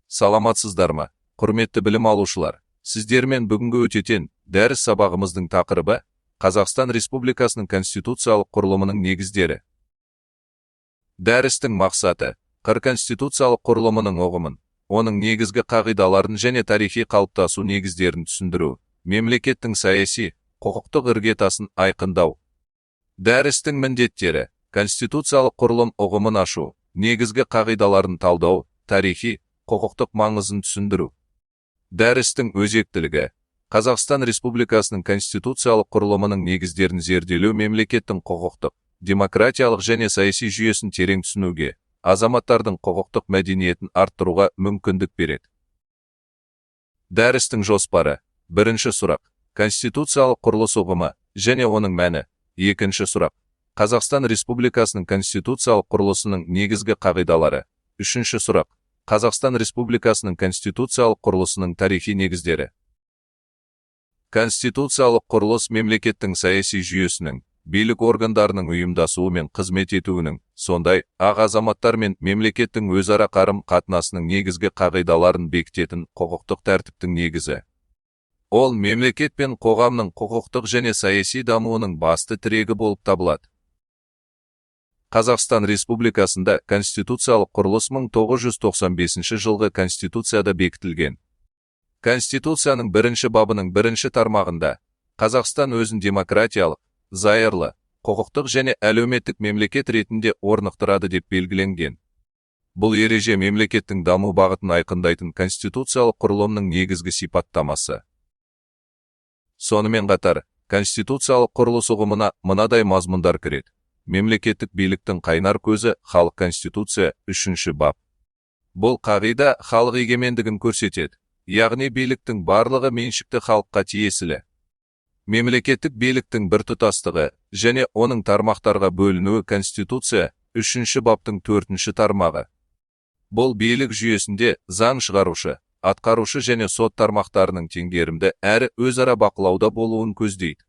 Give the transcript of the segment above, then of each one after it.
Саламатсыздар ма, құрметті білім алушылар? Сіздермен бүгінгі өтетін дәріс сабағымыздың тақырыбы Қазақстан Республикасының конституциялық құрылымының негіздері. Дәрістің мақсаты конституциялық құрылымының ұғымын, оның негізгі қағидаларын және тарихи қалыптасу негіздерін түсіндіру, мемлекеттің саяси, құқықтық іргетасын айқындау. Дәрістің міндеттері: конституциялық құрылым ұғымын ашу, негізгі қағидаларын талдау, тарихи, құқықтық маңызын түсіндіру. Дәрістің өзектілігі: Қазақстан Республикасының конституциялық құрылымының негіздерін зерделеу мемлекеттің құқықтық, демократиялық және саяси жүйесін терең түсінуге, азаматтардың құқықтық мәдениетін арттыруға мүмкіндік береді. Дәрістің жоспары: бірінші сұрақ: конституциялық құрылыс ұғымы және оның мәні. Екінші сұрақ: Қазақстан Республикасының конституциялық құрылысының негізгі қағидалары. Үшінші сұрақ: Қазақстан Республикасының конституциялық құрылысының тарихи негіздері. Конституциялық құрылыс мемлекеттің саяси жүйесінің, билік органдарының ұйымдасуы мен қызмет етуінің, сондай-ақ азаматтар мен мемлекеттің өзара қарым-қатынасының негізгі қағидаларын бекітетін құқықтық тәртіптің негізі. Ол мемлекет пен қоғамның құқықтық және саяси дамуының басты тірегі болып табылады. Қазақстан Республикасында конституциялық құрылыс 1995 жылғы Конституцияда бекітілген. Конституцияның бірінші бабының бірінші тармағында Қазақстан өзін демократиялық, зайырлы, құқықтық және әлеуметтік мемлекет ретінде орнықтырады деп белгіленген. Бұл ереже мемлекеттің даму бағытын айқындайтын конституциялық құрылымның негізгі сипаттамасы. Сонымен қатар, конституциялық құрылыс ұғымына мынадай мазмұндар кіреді. Мемлекеттік биліктің қайнар көзі халық. Конституция 3-ші бап. Бұл қағида халық егемендігін көрсетеді, яғни биліктің барлығы меншікті халыққа тиесілі. Мемлекеттік биліктің біртұтастығы және оның тармақтарға бөлінуі. Конституция 3-ші баптың 4-ші тармағы. Бұл билік жүйесінде заң шығарушы, атқарушы және сот тармақтарының теңгерімді әрі өзара бақылауда болуын көздейді.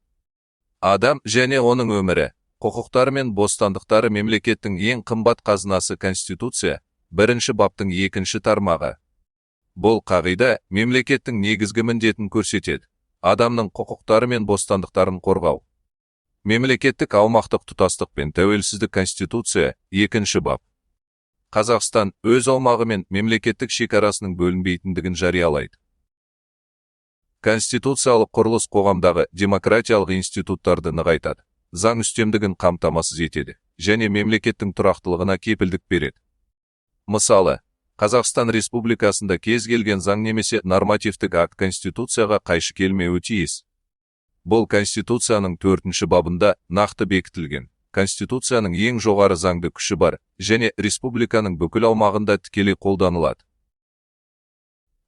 Адам және оның өмірі, құқықтары мен бостандықтары мемлекеттің ең қымбат қазынасы. Конституция 1-ші баптың 2-ші тармағы. Бұл қағида мемлекеттің негізгі міндетін көрсетеді: адамның құқықтары мен бостандықтарын қорғау. Мемлекеттік аумақтық тұтастық пен тәуелсіздік. Конституция 2-ші бап. Қазақстан өз аумағы мен мемлекеттік шекарасының бөлінбейтіндігін жариялайды. Конституциялық құрылыс қоғамдағы демократиялық институттарды нығайтады, заң үстемдігін қамтамасыз етеді және мемлекеттің тұрақтылығына кепілдік береді. Мысалы, Қазақстан Республикасында кез келген заң немесе нормативтік акт Конституцияға қайшы келмеуі тиіс. Бұл Конституцияның 4-ші бабында нақты бекітілген. Конституцияның ең жоғары заңды күші бар және республиканың бүкіл аумағында тікелей қолданылады.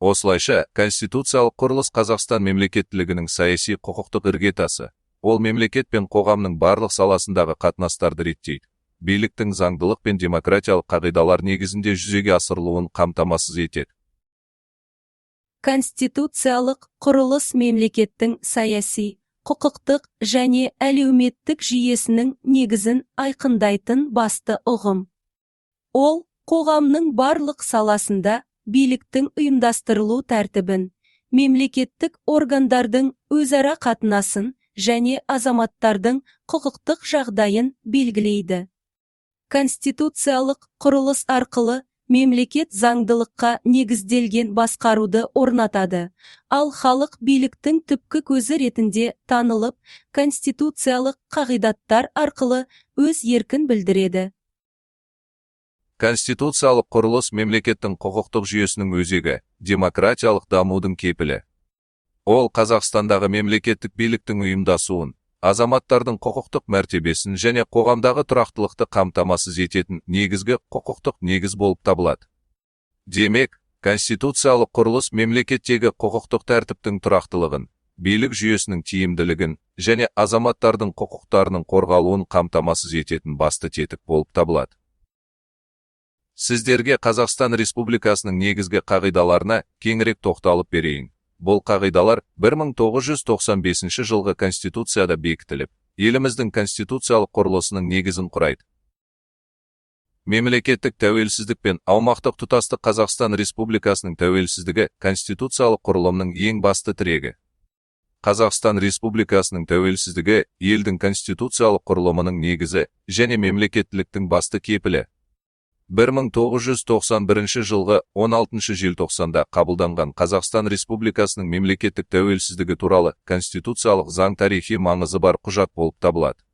Осылайша, конституциялық құрылыс Қазақстан мемлекеттілігінің саяси құқықтық іргетасы. Ол мемлекет пен қоғамның барлық саласындағы қатынастарды реттейді, биліктің заңдылық пен демократиялық қағидалар негізінде жүзеге асырылуын қамтамасыз етеді. Конституциялық құрылыс мемлекеттің саяси, құқықтық және әлеуметтік жүйесінің негізін айқындайтын басты ұғым. Ол, қоғамның барлық саласында биліктің ұйымдастырылу тәртібін, мемлекеттік органдардың өзара қатынасын және азаматтардың құқықтық жағдайын белгілейді. Конституциялық құрылыс арқылы мемлекет заңдылыққа негізделген басқаруды орнатады, ал халық биліктің түпкі көзі ретінде танылып, конституциялық қағидаттар арқылы өз еркін білдіреді. Конституциялық құрылыс мемлекеттің құқықтық жүйесінің өзегі, демократиялық дамудың кепілі. Ол Қазақстандағы мемлекеттік биліктің ұйымдасуын, азаматтардың құқықтық мәртебесін және қоғамдағы тұрақтылықты қамтамасыз ететін негізгі құқықтық негіз болып табылады. Демек, конституциялық құрылыс мемлекеттегі құқықтық тәртіптің тұрақтылығын, билік жүйесінің тиімділігін және азаматтардың құқықтарының қорғалуын қамтамасыз ететін басты тетік болып табылады. Сіздерге Қазақстан Республикасының негізгі қағидаларына кеңірек тоқталып берейін. Бұл қағидалар 1995 жылғы Конституцияда бекітіліп, еліміздің конституциялық құрылысының негізін құрайды. Мемлекеттік тәуелсіздік пен аумақтық тұтастық Қазақстан Республикасының тәуелсіздігі конституциялық құрылымның ең басты тірегі. Қазақстан Республикасының тәуелсіздігі елдің конституциялық құрылымының негізі және мемлекеттіліктің басты кепілі. 1991 жылғы 16 желтоқсанда қабылданған Қазақстан Республикасының мемлекеттік тәуелсіздігі туралы конституциялық заң тарихи маңызы бар құжат болып табылады.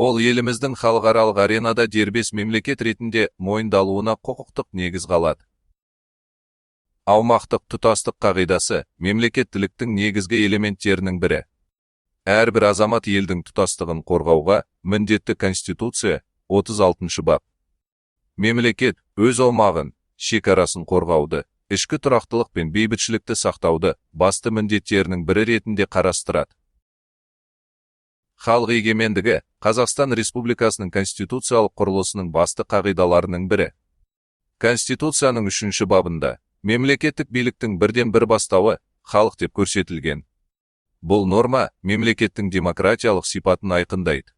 Ол еліміздің халықаралық аренада дербес мемлекет ретінде мойындалуына құқықтық негіз қалады. Аумақтық тұтастық қағидасы мемлекеттіліктің негізгі элементтерінің бірі. Әрбір азамат елдің тұтастығын қорғауға міндетті. Конституция 36 бап. Мемлекет өз аумағын, шекарасын қорғауды, ішкі тұрақтылық пен бейбітшілікті сақтауды басты міндеттерінің бірі ретінде қарастырады. Халық егемендігі Қазақстан Республикасының конституциялық құрылысының басты қағидаларының бірі. Конституцияның 3 бабында мемлекеттік биліктің бірден бір бастауы халық деп көрсетілген. Бұл норма мемлекеттің демократиялық сипатын айқындайды.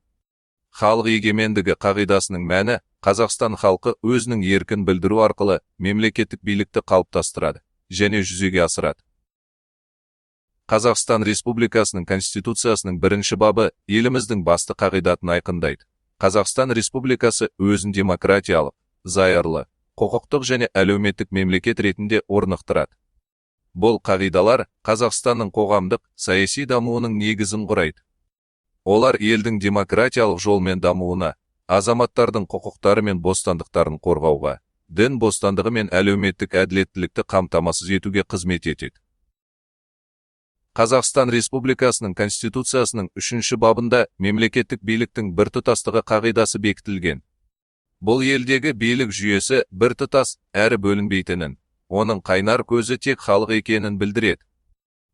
Халық егемендігі қағидасының мәні Қазақстан халқы өзінің еркін білдіру арқылы мемлекеттік билікті қалыптастырады және жүзеге асырады. Қазақстан Республикасының Конституциясының 1 бабы еліміздің басты қағидатын айқындайды. Қазақстан Республикасы өзін демократиялық, зайырлы, құқықтық және әлеуметтік мемлекет ретінде орнықтырады. Бұл қағидалар Қазақстанның қоғамдық, саяси дамуының негізін құрайды. Олар елдің демократиялық жолмен дамуына, азаматтардың құқықтары мен бостандықтарын қорғауға, дін бостандығы мен әлеуметтік әділеттілікті қамтамасыз етуге қызмет етеді. Қазақстан Республикасының Конституциясының 3 бабында мемлекеттік биліктің біртұтастығы қағидасы бекітілген. Бұл елдегі билік жүйесі біртұтас әрі бөлінбейтінін, оның қайнар көзі тек халық екенін білдіреді.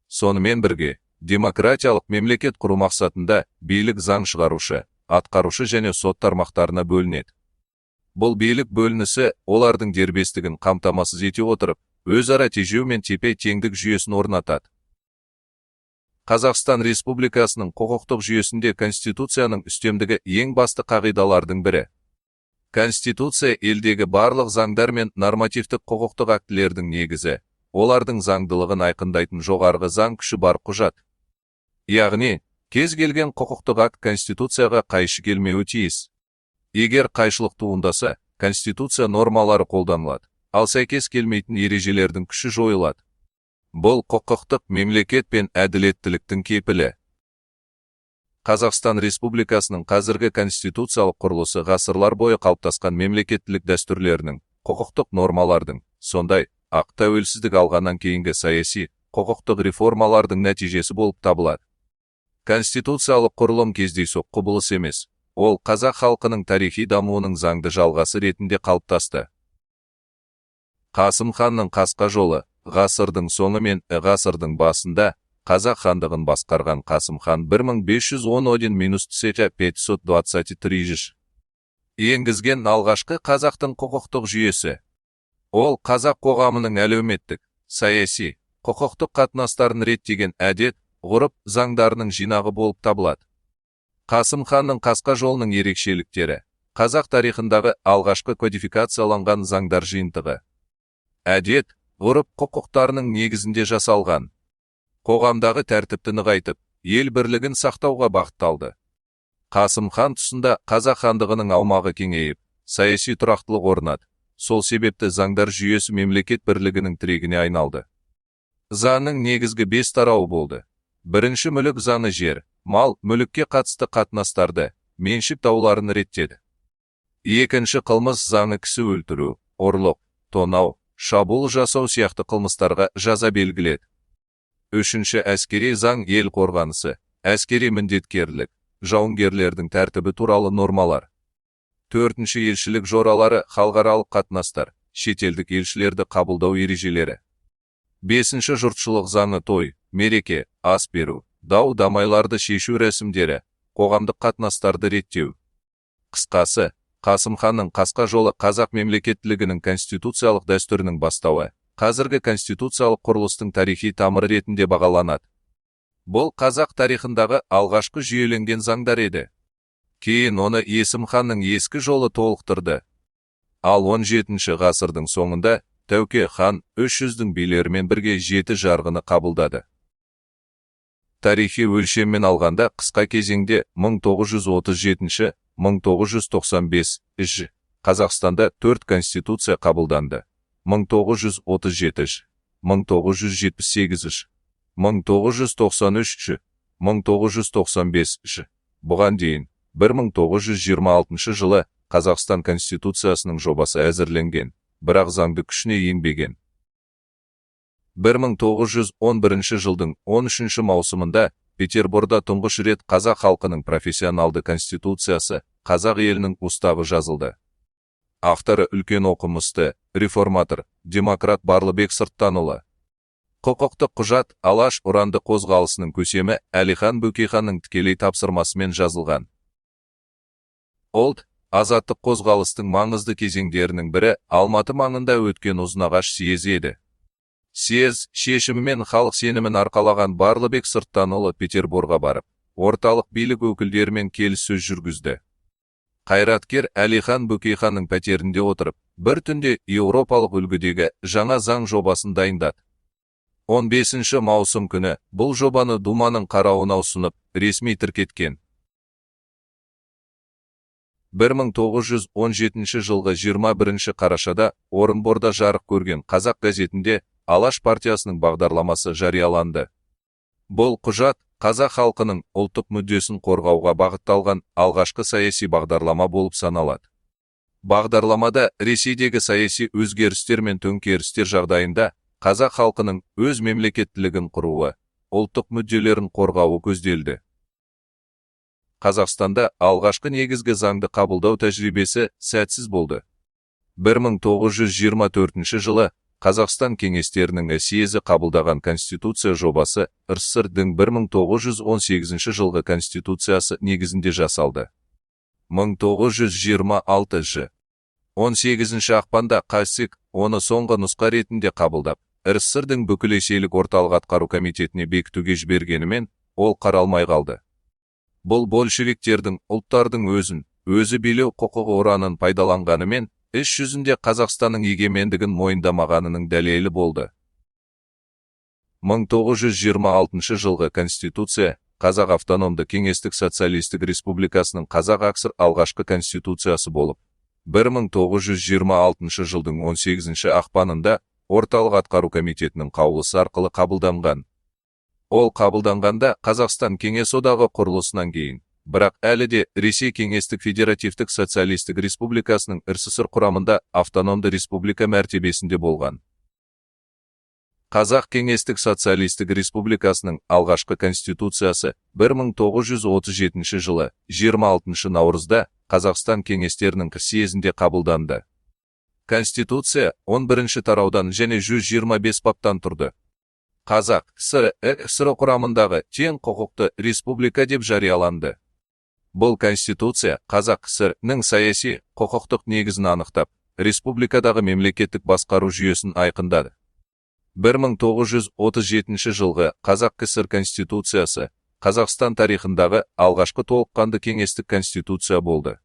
Сонымен бірге, демократиялық мемлекет құру мақсатында билік заң шығарушы, атқарушы және сот тармақтарына бөлінеді. Бұл билік бөлінісі олардың дербестігін қамтамасыз ете отырып, өзара тежеу мен тепе-теңдік жүйесін орнатады. Қазақстан Республикасының құқықтық жүйесінде Конституцияның үстемдігі ең басты қағидалардың бірі. Конституция елдегі барлық заңдар мен нормативтік құқықтық актілердің негізі, олардың заңдылығын айқындайтын жоғарғы заң күші бар құжат. Яғни, кез келген құқықтық акт Конституцияға қайшы келмеуі тиіс. Егер қайшылық туындаса, Конституция нормалары қолданылады, ал сәйкес келмейтін ережелердің күші жойылады. Бұл құқықтық мемлекет пен әділеттіліктің кепілі. Қазақстан Республикасының қазіргі конституциялық құрылысы ғасырлар бойы қалыптасқан мемлекеттілік дәстүрлерінің, құқықтық нормалардың, сондай-ақ тәуелсіздік алғаннан кейінгі саяси, құқықтық реформалардың нәтижесі болып табылады. Конституциялық құрылым кездейсоқ құбылыс емес, ол қазақ халқының тарихи дамуының заңды жалғасы ретінде қалыптасты. Қасым ханның қасқа жолы ғасырдың соңы мен ғасырдың басында Қазақ хандығын басқарған Қасым хан 1511-523 енгізген алғашқы қазақтың құқықтық жүйесі. Ол қазақ қоғамының әлеуметтік, саяси, құқықтық қатынастарын реттеген әдет, ғұрып заңдарының жинағы болып табылады. Қасым ханның қасқа жолының ерекшеліктері, қазақ тарихындағы алғашқы кодификацияланған заңдар жиынтығы. Әдет, ғұрып құқықтарының негізінде жасалған. Қоғамдағы тәртіпті нығайтып, ел бірлігін сақтауға бағытталды. Қасым хан тұсында қазақ хандығының аумағы кеңейіп, саяси тұрақтылық орнады. Сол себепті заңдар жүйесі мемлекет бірлігінің тірегіне айналды. Заңның негізгі 5 тарауы болды. Бірінші мүлік заңы жер, мал, мүлікке қатысты қатынастарды, меншік дауларын реттеді. Екінші қылмыс заңы кісі өлтіру, ұрлық, тонау, шабуыл жасау сияқты қылмыстарға жаза белгіледі. Үшінші әскери заң ел қорғанысы, әскери міндеткерлік, жауынгерлердің тәртібі туралы нормалар. Төртінші елшілік жоралары, халықаралық қатынастар, шетелдік елшілерді қабылдау ережелері. Бесінші жұртшылық заңы той, мереке, ас беру, дау-дамайларды шешу рәсімдері, қоғамдық қатынастарды реттеу. Қысқасы, Қасым ханның қасқа жолы қазақ мемлекеттілігінің конституциялық дәстүрінің бастауы, қазіргі конституциялық құрылыстың тарихи тамыры ретінде бағаланады. Бұл қазақ тарихындағы алғашқы жүйеленген заңдар еді. Кейін оны Есім ханның ескі жолы толықтырды. ал 17 ғасырдың соңында Тәуке хан 300-дің билерімен бірге 7 жарғыны қабылдады. Тарихи өлшеммен алғанда қысқа кезеңде 1937-1995 Қазақстанда 4 конституция қабылданды. 1937, 1978, 1993, 1995. Бұған дейін 1926 жылы Қазақстан Конституциясының жобасы әзірленген, бірақ заңды күшіне енбеген. 1911 жылдың 13 маусымында Петерборда тұңғыш рет қазақ халқының профессионалды конституциясы, қазақ елінің уставы жазылды. Авторы үлкен оқымысты, реформатор, демократ Барлыбек Сырттанұлы. Құқықтық құжат Алаш ұранды қозғалысының көсемі Әлихан Бөкейханның тікелей тапсырмасымен жазылған. Ұлт азаттық қозғалыстың маңызды кезеңдерінің бірі Алматы маңында өткен Ұзынағаш съезі еді. Съез шешімімен халық сенімін арқалаған Барлыбек Сырттанұлы Петерборға барып, орталық билік өкілдерімен келіссөз жүргізді. Қайраткер Әлихан Бөкейханның пәтерінде отырып, бір түнде еуропалық үлгідегі жаңа заң жобасын дайындады. 15 маусым күні бұл жобаны Думаның қарауына ұсынып, ресми тіркеткен. 1917 жылғы 21 қарашада Орынборда жарық көрген Қазақ газетінде Алаш партиясының бағдарламасы жарияланды. Бұл құжат қазақ халқының ұлттық мүддесін қорғауға бағытталған алғашқы саяси бағдарлама болып саналады. Бағдарламада Ресейдегі саяси өзгерістер мен төңкерістер жағдайында қазақ халқының өз мемлекеттілігін құруы, ұлттық мүдделерін қорғауы көзделді. Қазақстанда алғашқы негізгі заңды қабылдау тәжірибесі сәтсіз болды. 1924 жылы Қазақстан кеңестерінің съезі қабылдаған конституция жобасы РСФСР-дің 1918 жылғы конституциясы негізінде жасалды. 1926 18 ақпанда КСК оны соңғы нұсқа ретінде қабылдап, РСФСР-дің бүкілресейлік орталық атқару комитетіне бекітуге жібергенімен, ол қаралмай қалды. Бұл большевиктердің ұлттардың өзі билеу құқығы ұранын пайдаланғанымен, іс жүзінде Қазақстанның егемендігін мойындамағанының дәлелі болды. 1926 жылғы Конституция Қазақ автономды кеңестік социалистік республикасының Қазақ АКСР алғашқы конституциясы болып, 1926 жылдың 18 ақпанында орталық атқару комитетінің қаулысы арқылы қабылданған. Ол қабылданғанда Қазақстан кеңес одағы құрылысынан кейін, бірақ әлі де Ресей кеңестік федеративтік социалистік республикасының РСФСР құрамында автономды республика мәртебесінде болған. Қазақ кеңестік социалистік республикасының алғашқы конституциясы 1937 жылы 26 наурызда Қазақстан кеңестерінің съезінде қабылданды. Конституция 11 тараудан және 125 баптан тұрды. Қазақ СССР құрамындағы тең құқықты республика деп жарияланды. Бұл конституция Қазақ СССР-ның саяси, құқықтық негізін анықтап, республикадағы мемлекеттік басқару жүйесін айқындады. 1937 жылғы Қазақ КСР конституциясы Қазақстан тарихындағы алғашқы толыққанды кеңестік конституция болды.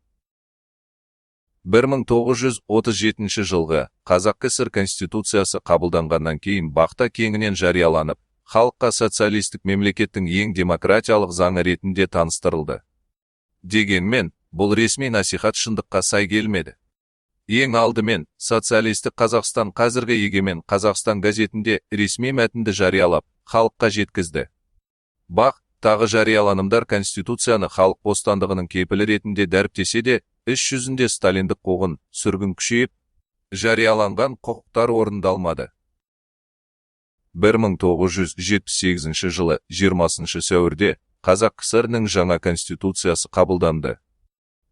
1937 жылғы Қазақ КСР конституциясы қабылданғаннан кейін бақта кеңінен жарияланып, халыққа социалистік мемлекеттің ең демократиялық заңы ретінде таныстырылды. Дегенмен, бұл ресми насихат шындыққа сай келмеді. Ең алдымен, социалистік Қазақстан қазіргі егемен Қазақстан газетінде ресми мәтінді жариялап, халыққа жеткізді. Бақ, тағы жарияланымдар Конституцияны халық бостандығының кепілі ретінде дәріптесе де, іс жүзінде сталиндік қуғын, сүргін күшейіп, жарияланған құқықтар орындалмады. 1978 жылы 20 сәуірде Қазақ КСР-ның жаңа конституциясы қабылданды.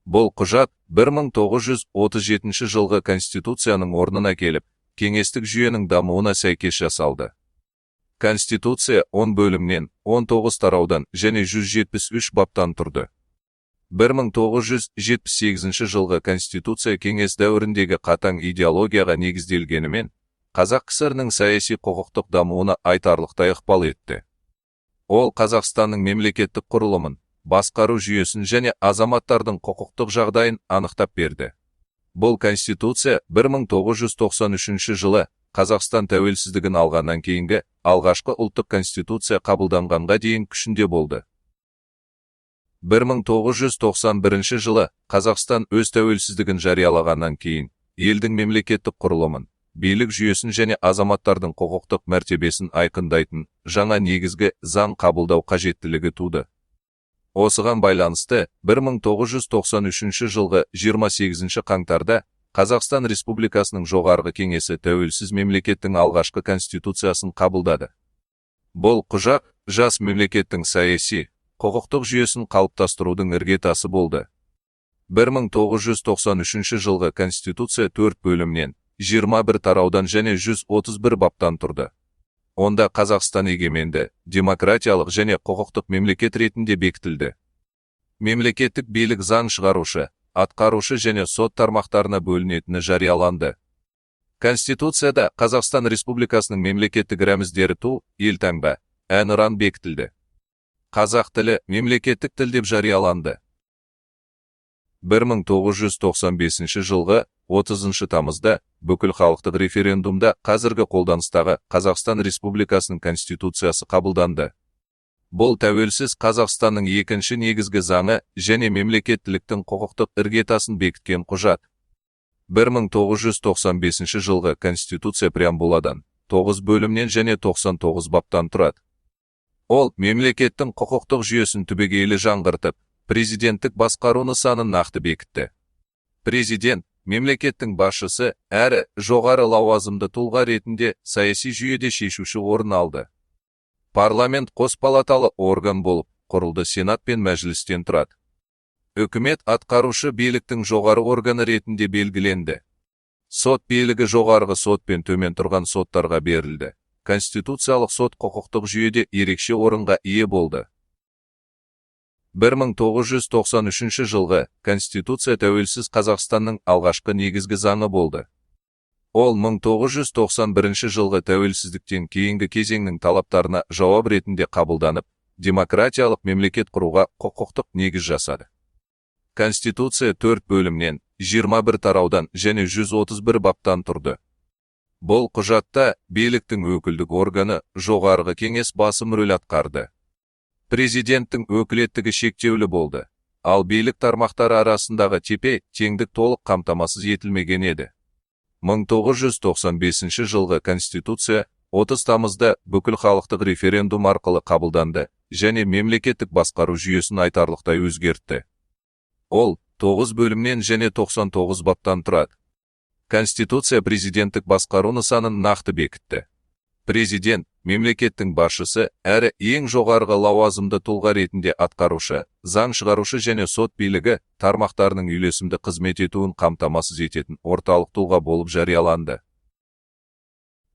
Бұл құжат 1937 жылғы конституцияның орнына келіп, кеңестік жүйенің дамуына сәйкес жасалды. Конституция 10 бөлімнен, 19 тараудан және 173 баптан тұрды. 1978 жылғы конституция кеңес дәуіріндегі қатаң идеологияға негізделгенімен, Қазақ КСР-ның саяси құқықтық дамуына айтарлықтай ықпал етті. Ол Қазақстанның мемлекеттік құрылымын, басқару жүйесін және азаматтардың құқықтық жағдайын анықтап берді. Бұл конституция 1993 жылы Қазақстан тәуелсіздігін алғаннан кейінгі алғашқы ұлттық конституция қабылданғанға дейін күшінде болды. 1991 жылы Қазақстан өз тәуелсіздігін жариялағаннан кейін елдің мемлекеттік құрылымын, билік жүйесін және азаматтардың құқықтық мәртебесін айқындайтын жаңа негізгі заң қабылдау қажеттілігі туды. Осыған байланысты 1993 жылғы 28 қаңтарда Қазақстан Республикасының жоғарғы кеңесі тәуелсіз мемлекеттің алғашқы конституциясын қабылдады. Бұл құжат жас мемлекеттің саяси, құқықтық жүйесін қалыптастырудың іргетасы болды. 1993 жылғы конституция 4 бөлімнен, 21 тараудан және 131 баптан тұрды. Онда Қазақстан егеменді, демократиялық және құқықтық мемлекет ретінде бекітілді. Мемлекеттік билік заң шығарушы, атқарушы және сот тармақтарына бөлінетіні жарияланды. Конституцияда Қазақстан Республикасының мемлекеттік рәміздері ту, елтаңба, әнұран бекітілді. Қазақ тілі мемлекеттік тіл деп жарияланды. 1995 жылғы 30 тамызда бүкіл халықтық референдумда қазіргі қолданыстағы Қазақстан Республикасының конституциясы қабылданды. Бұл тәуелсіз Қазақстанның екінші негізгі заңы және мемлекеттіліктің құқықтық іргетасын бекіткен құжат. 1995 жылғы конституция преамбуладан 9 бөлімнен және 99 баптан тұрады. Ол мемлекеттің құқықтық жүйесін түбегейлі жаңғыртып, президенттік басқару нысанын нақты бекітті. Президент, мемлекеттің басшысы әрі жоғары лауазымды тұлға ретінде саяси жүйеде шешуші орын алды. Парламент қос палаталы орган болып, құрылды, Сенат пен Мәжілістен тұрады. Үкімет атқарушы биліктің жоғары органы ретінде белгіленді. Сот билігі жоғарғы сот пен төмен тұрған соттарға берілді. Конституциялық сот құқықтық жүйеде ерекше орынға ие болды. 1993 жылғы Конституция тәуелсіз Қазақстанның алғашқы негізгі заңы болды. Ол 1991 жылғы тәуелсіздіктен кейінгі кезеңнің талаптарына жауап ретінде қабылданып, демократиялық мемлекет құруға құқықтық негіз жасады. Конституция 4 бөлімнен, 21 тараудан және 131 баптан тұрды. Бұл құжатта биліктің өкілдік органы жоғарғы кеңес басым рөл атқарды. Президенттің өкілеттігі шектеулі болды, ал билік тармақтары арасындағы тепе-теңдік толық қамтамасыз етілмеген еді. 1995 жылғы конституция 30 тамызда бүкіл халықтық референдум арқылы қабылданды және мемлекеттік басқару жүйесін айтарлықтай өзгертті. Ол 9 бөлімнен және 99 баптан тұрады. Конституция президенттік басқару нысанын нақты бекітті. Президент, мемлекеттің басшысы әрі ең жоғарғы лауазымды тұлға ретінде атқарушы, заң шығарушы және сот билігі тармақтарының үйлесімді қызмет етуін қамтамасыз ететін орталық тұлға болып жарияланды.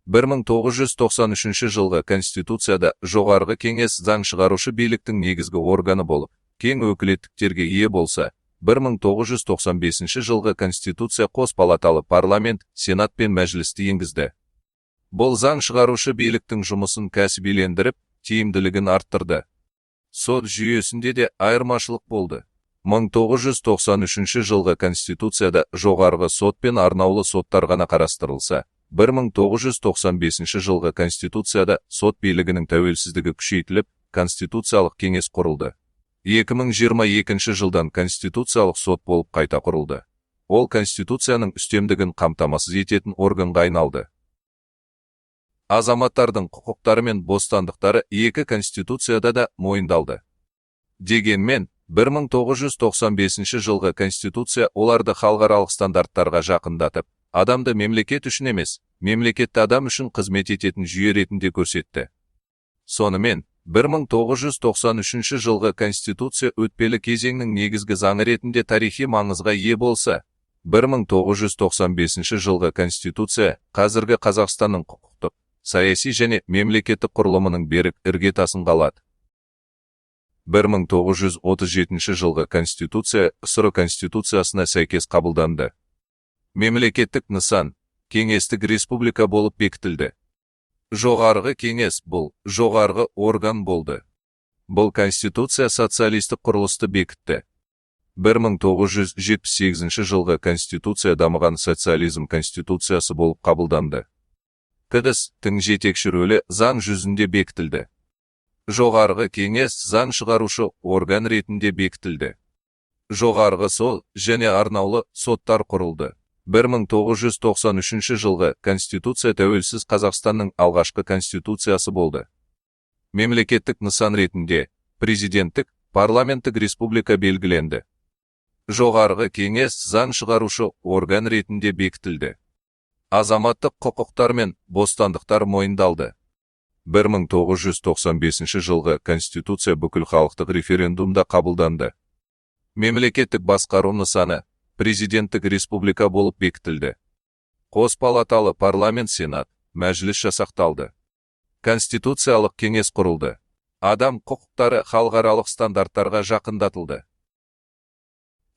1993 жылғы Конституцияда жоғарғы кеңес заң шығарушы биліктің негізгі органы болып, кең өкілеттіктерге ие болса, 1995 жылғы Конституция қос палаталы парламент, Сенат пен Мәжілісті енгізді. Бұл заң шығарушы биліктің жұмысын кәсібилендіріп, тиімділігін арттырды. Сот жүйесінде де айырмашылық болды. 1993 жылғы Конституцияда жоғарғы сот пен арнаулы соттар ғана қарастырылса, 1995 жылғы Конституцияда сот билігінің тәуелсіздігі күшейтіліп, Конституциялық кеңес құрылды. 2022 жылдан Конституциялық сот болып қайта құрылды. Ол Конституцияның үстемдігін қамтамасыз ететін органға айналды. Азаматтардың құқықтары мен бостандықтары екі конституцияда да мойындалды. Дегенмен, 1995 жылғы конституция оларды халықаралық стандарттарға жақындатып, адамды мемлекет үшін емес, мемлекетті адам үшін қызмет ететін жүйе ретінде көрсетті. Сонымен, 1993 жылғы конституция өтпелі кезеңнің негізгі заңы ретінде тарихи маңызға ие болса, 1995 жылғы конституция қазіргі Қазақстанның құқықтық, саяси және мемлекеттік құрылымының берік іргетасын қалады. 1937 жылғы конституция СР конституциясына сәйкес қабылданды. Мемлекеттік нысан, кеңестік республика болып бекітілді. Жоғарғы кеңес бұл жоғарғы орган болды. Бұл конституция социалистік құрылысты бекітті. 1978 жылғы Конституция дамыған социализм конституциясы болып қабылданды. КДС-тің жетекші рөлі заң жүзінде бекітілді. Жоғарғы кеңес заң шығарушы орган ретінде бекітілді. Жоғарғы сот және арнаулы соттар құрылды. 1993 жылғы Конституция тәуелсіз Қазақстанның алғашқы конституциясы болды. Мемлекеттік нысан ретінде президенттік, парламенттік республика белгіленді. Жоғарғы кеңес заң шығарушы орган ретінде бекітілді. Азаматтық құқықтар мен бостандықтар мойындалды. 1995 жылғы Конституция бүкіл халықтық референдумда қабылданды. Мемлекеттік басқару нысаны президенттік республика болып бекітілді. Қос палаталы парламент, сенат, мәжіліс жасақталды. Конституциялық кеңес құрылды. Адам құқықтары халықаралық стандарттарға жақындатылды.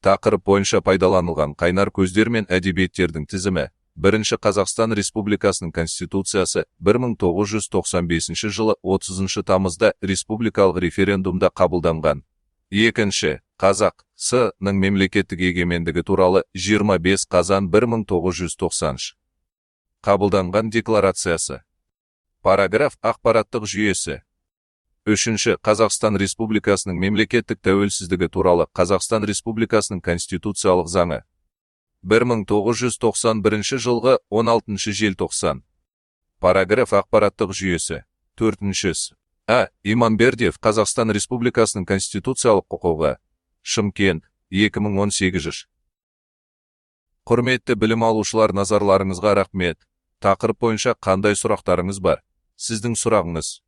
Тақырып бойынша пайдаланылған қайнар көздер мен әдебиеттердің тізімі. Бірінші Қазақстан Республикасының Конституциясы 1995 жылы 30 тамызда республикалық референдумда қабылданған. Екінші Қазақ СС-ның мемлекеттік егемендігі туралы 25 қазан 1990 қабылданған декларациясы. Параграф ақпараттық жүйесі. Үшінші Қазақстан Республикасының мемлекеттік тәуелсіздігі туралы Қазақстан Республикасының конституциялық заңы. 1991 жылғы 16 желтоқсан. Параграф ақпараттық жүйесі. Төртіншісі. Иманбердиев Қазақстан Республикасының конституциялық құқығы. Шымкент, 2018. Құрметті білім алушылар, назарларыңызға рахмет. Тақырып бойынша қандай сұрақтарыңыз бар? Сіздің сұрағыңыз